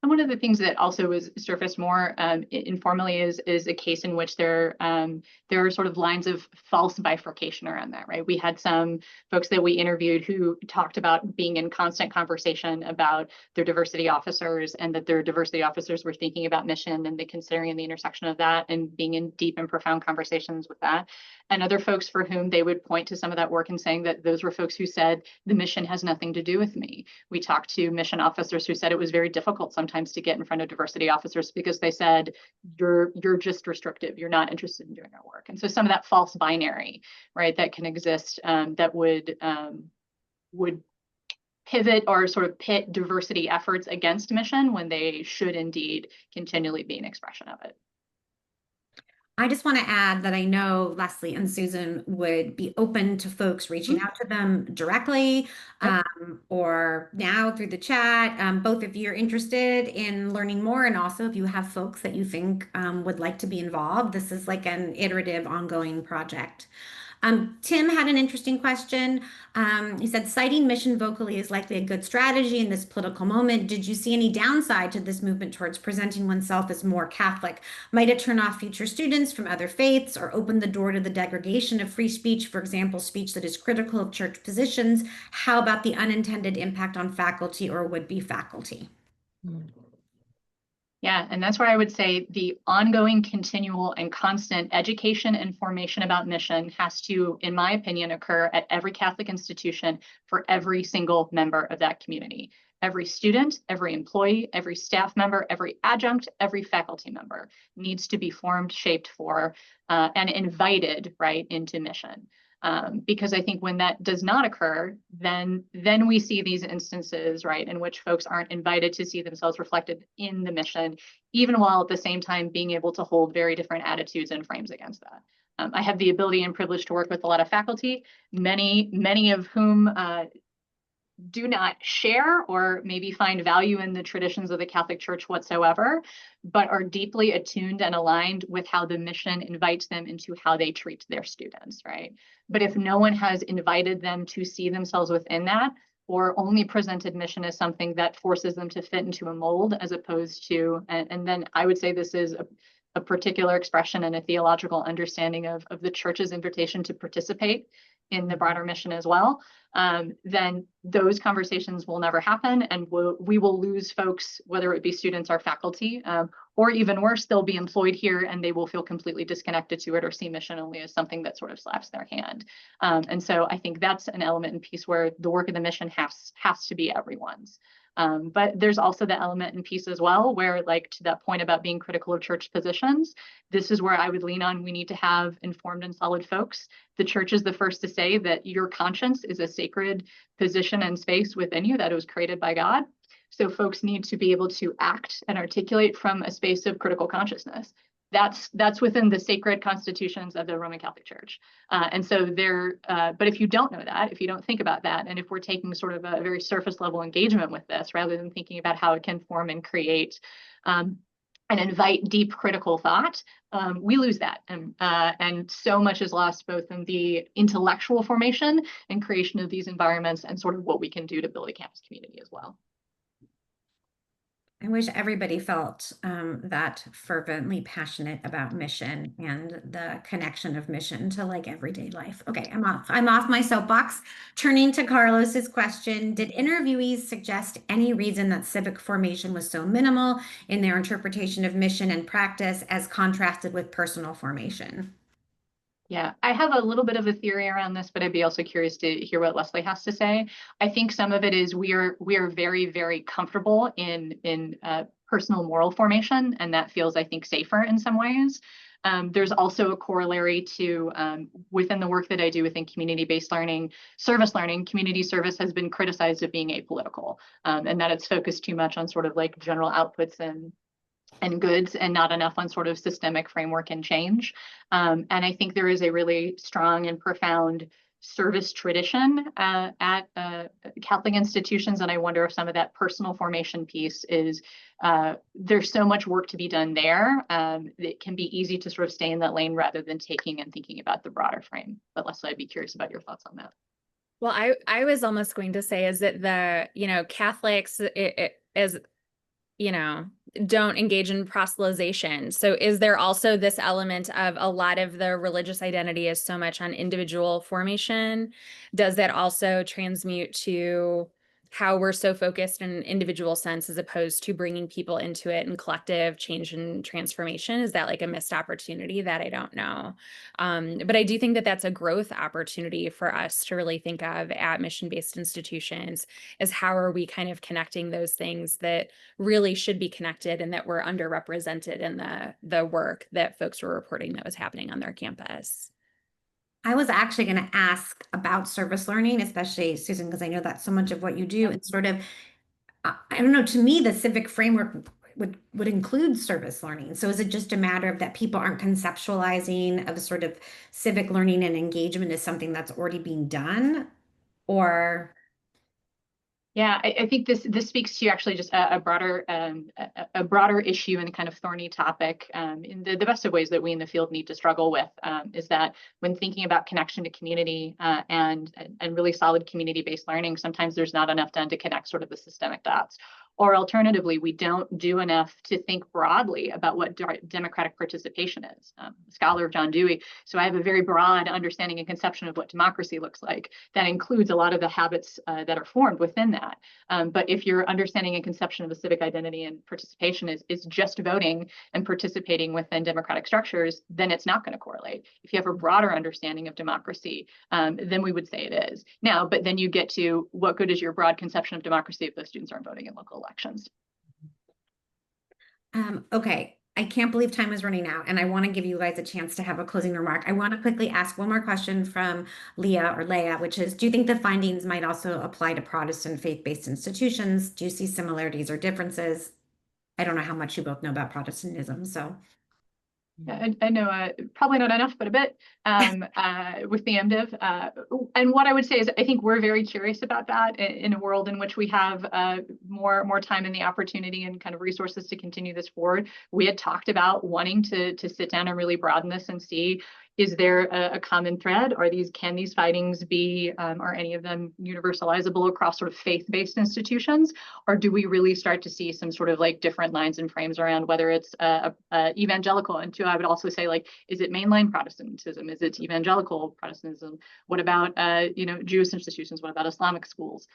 And one of the things that also was surfaced more informally is a case in which there are sort of lines of false bifurcation around that, right? We had some folks that we interviewed who talked about being in constant conversation about their diversity officers, and that their diversity officers were thinking about mission and the considering the intersection of that and being in deep and profound conversations with that. And other folks for whom they would point to some of that work and saying that those were folks who said the mission has nothing to do with me. We talked to mission officers who said it was very difficult sometimes to get in front of diversity officers because they said you're just restrictive, you're not interested in doing our work. And so some of that false binary, right, that can exist, that would pivot or sort of pit diversity efforts against mission when they should indeed continually be an expression of it. I just want to add that I know Leslie and Susan would be open to folks reaching out to them directly, or now through the chat. Both if you're interested in learning more, and also if you have folks that you think would like to be involved. This is like an iterative, ongoing project. Tim had an interesting question. He said, citing mission vocally is likely a good strategy in this political moment. Did you see any downside to this movement towards presenting oneself as more Catholic? Might it turn off future students from other faiths or open the door to the degradation of free speech, for example, speech that is critical of church positions? How about the unintended impact on faculty or would-be faculty? Yeah, and that's where I would say the ongoing, continual, and constant education and formation about mission has to, in my opinion, occur at every Catholic institution for every single member of that community. Every student, every employee, every staff member, every adjunct, every faculty member needs to be formed, shaped for, and invited, right, into mission. Because I think when that does not occur, then we see these instances, right, in which folks aren't invited to see themselves reflected in the mission, even while at the same time being able to hold very different attitudes and frames against that. I have the ability and privilege to work with a lot of faculty, many of whom do not share or maybe find value in the traditions of the Catholic Church whatsoever, but are deeply attuned and aligned with how the mission invites them into how they treat their students, right? But if no one has invited them to see themselves within that, or only presented mission as something that forces them to fit into a mold, as opposed to, and then I would say this is a particular expression and a theological understanding of the Church's invitation to participate in the broader mission as well, then those conversations will never happen, and we will lose folks, whether it be students or faculty, or even worse, they'll be employed here and they will feel completely disconnected to it or see mission only as something that sort of slaps their hand. And so I think that's an element and piece where the work of the mission has to be everyone's. But there's also the element and piece as well where, like, to that point about being critical of church positions, this is where I would lean on, we need to have informed and solid folks. The church is the first to say that your conscience is a sacred position and space within you that was created by God. So folks need to be able to act and articulate from a space of critical consciousness. That's within the sacred constitutions of the Roman Catholic Church. And so but if you don't know that, if you don't think about that, and if we're taking sort of a very surface level engagement with this, rather than thinking about how it can form and create and invite deep critical thought, we lose that. And so much is lost both in the intellectual formation and creation of these environments and sort of what we can do to build a campus community as well. I wish everybody felt that fervently passionate about mission and the connection of mission to like everyday life. Okay, I'm off my soapbox. Turning to Carlos's question, did interviewees suggest any reason that civic formation was so minimal in their interpretation of mission and practice as contrasted with personal formation? Yeah, I have a little bit of a theory around this, but I'd be also curious to hear what Leslie has to say. I think some of it is we are very, very comfortable in personal moral formation, and that feels, I think, safer in some ways. There's also a corollary to within the work that I do within community-based learning, service learning, community service has been criticized of being apolitical, and that it's focused too much on sort of like general outputs and goods and not enough on sort of systemic framework and change. And I think there is a really strong and profound service tradition at Catholic institutions. And I wonder if some of that personal formation piece is, there's so much work to be done there. It can be easy to sort of stay in that lane rather than taking and thinking about the broader frame. But Leslie, I'd be curious about your thoughts on that. Well, I was almost going to say is that Catholics don't engage in proselytization. So is there also this element of a lot of the religious identity is so much on individual formation? Does that also transmute to how we're so focused in an individual sense as opposed to bringing people into it and collective change and transformation? Is that like a missed opportunity? That I don't know. But I do think that that's a growth opportunity for us to really think of at mission-based institutions, is how are we kind of connecting those things that really should be connected and that were underrepresented in the work that folks were reporting that was happening on their campus. I was actually going to ask about service learning, especially Susan, because I know that's so much of what you do. It's sort of, I don't know, to me, the civic framework would include service learning. So is it just a matter of that people aren't conceptualizing of sort of civic learning and engagement as something that's already being done? Or yeah, I think this speaks to actually just a broader issue and kind of thorny topic. In the best of ways that we in the field need to struggle with is that when thinking about connection to community and really solid community-based learning, sometimes there's not enough done to connect sort of the systemic dots. Or alternatively, we don't do enough to think broadly about what democratic participation is. I'm a scholar of John Dewey, so I have a very broad understanding and conception of what democracy looks like. That includes a lot of the habits that are formed within that. But if your understanding and conception of a civic identity and participation is just voting and participating within democratic structures, then it's not going to correlate. If you have a broader understanding of democracy, then we would say it is. Now, but then you get to what good is your broad conception of democracy if those students aren't voting in local elections? Okay, I can't believe time is running out, and I want to give you guys a chance to have a closing remark. I want to quickly ask one more question from Leah, which is, do you think the findings might also apply to Protestant faith-based institutions? Do you see similarities or differences? I don't know how much you both know about Protestantism, so. Yeah, I know probably not enough, but a bit with the MDiv. And what I would say is I think we're very curious about that in a world in which we have more time and the opportunity and kind of resources to continue this forward. We had talked about wanting to sit down and really broaden this and see, is there a common thread? Can these findings be, are any of them universalizable across sort of faith-based institutions? Or do we really start to see some sort of like different lines and frames around whether it's evangelical? And two, I would also say, like, is it mainline Protestantism? Is it evangelical Protestantism? What about, Jewish institutions? What about Islamic schools?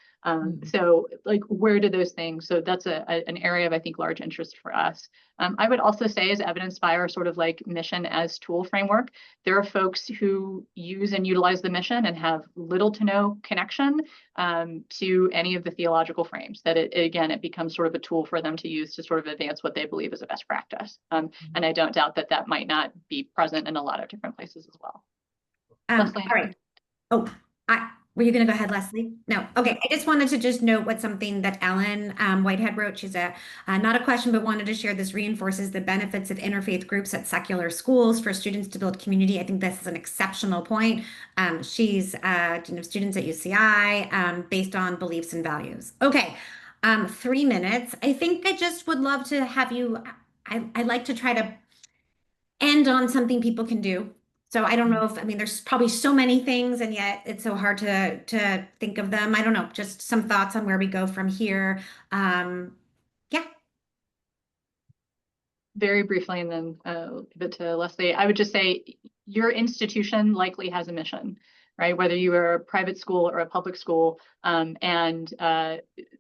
So like, where do those things? So that's an area of, I think, large interest for us. I would also say, as evidenced by our sort of like mission as tool framework, there are folks who use and utilize the mission and have little to no connection to any of the theological frames. That it becomes sort of a tool for them to use to sort of advance what they believe is a best practice. And I don't doubt that might not be present in a lot of different places as well. All right. Oh, were you going to go ahead, Leslie? No. Okay. I just wanted to just note what something that Ellen Whitehead wrote. She's not a question, but wanted to share this reinforces the benefits of interfaith groups at secular schools for students to build community. I think this is an exceptional point. She's students at UCI based on beliefs and values. Okay. 3 minutes. I think I just would love to have you. I like to try to end on something people can do. So I don't know if, I mean, there's probably so many things and yet it's so hard to think of them. I don't know, just some thoughts on where we go from here. Yeah. Very briefly, and then give it to Leslie. I would just say your institution likely has a mission, right? Whether you are a private school or a public school, and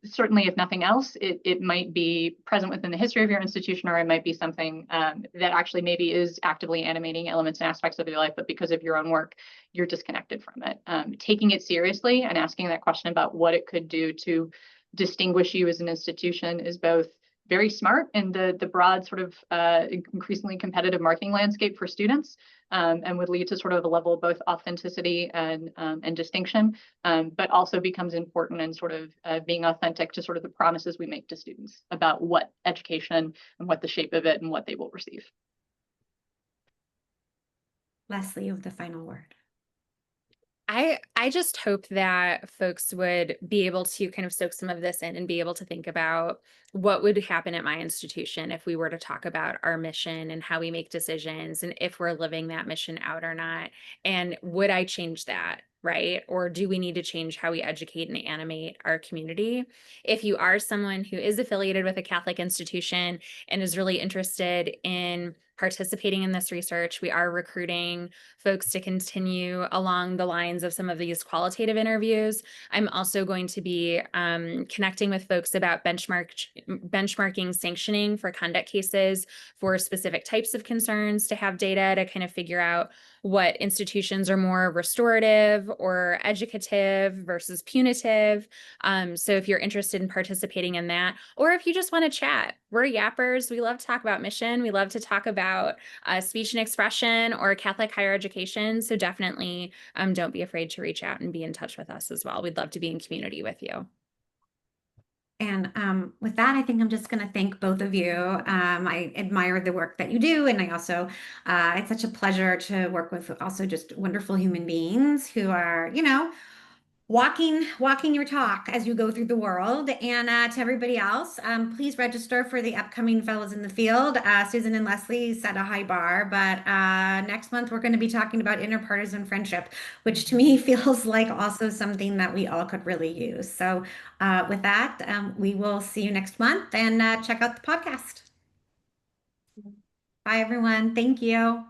certainly, if nothing else, it might be present within the history of your institution, or it might be something that actually maybe is actively animating elements and aspects of your life, but because of your own work, you're disconnected from it. Taking it seriously and asking that question about what it could do to distinguish you as an institution is both very smart in the broad sort of increasingly competitive marketing landscape for students, and would lead to sort of a level of both authenticity and distinction, but also becomes important in sort of being authentic to sort of the promises we make to students about what education and what the shape of it and what they will receive. Leslie, you have the final word. I just hope that folks would be able to kind of soak some of this in and be able to think about what would happen at my institution if we were to talk about our mission and how we make decisions and if we're living that mission out or not. And would I change that? Right? Or do we need to change how we educate and animate our community? If you are someone who is affiliated with a Catholic institution and is really interested in participating in this research, we are recruiting folks to continue along the lines of some of these qualitative interviews. I'm also going to be connecting with folks about benchmarking sanctioning for conduct cases for specific types of concerns to have data to kind of figure out what institutions are more restorative or educative versus punitive. So if you're interested in participating in that, or if you just want to chat, we're yappers. We love to talk about mission. We love to talk about speech and expression or Catholic higher education. So definitely don't be afraid to reach out and be in touch with us as well. We'd love to be in community with you. And with that, I think I'm just going to thank both of you. I admire the work that you do. And I also, it's such a pleasure to work with also just wonderful human beings who are, walking your talk as you go through the world. And to everybody else, please register for the upcoming Fellows in the Field. Susan and Leslie set a high bar, but next month we're going to be talking about interpartisan friendship, which to me feels like also something that we all could really use. So with that, we will see you next month, and check out the podcast. Bye, everyone. Thank you.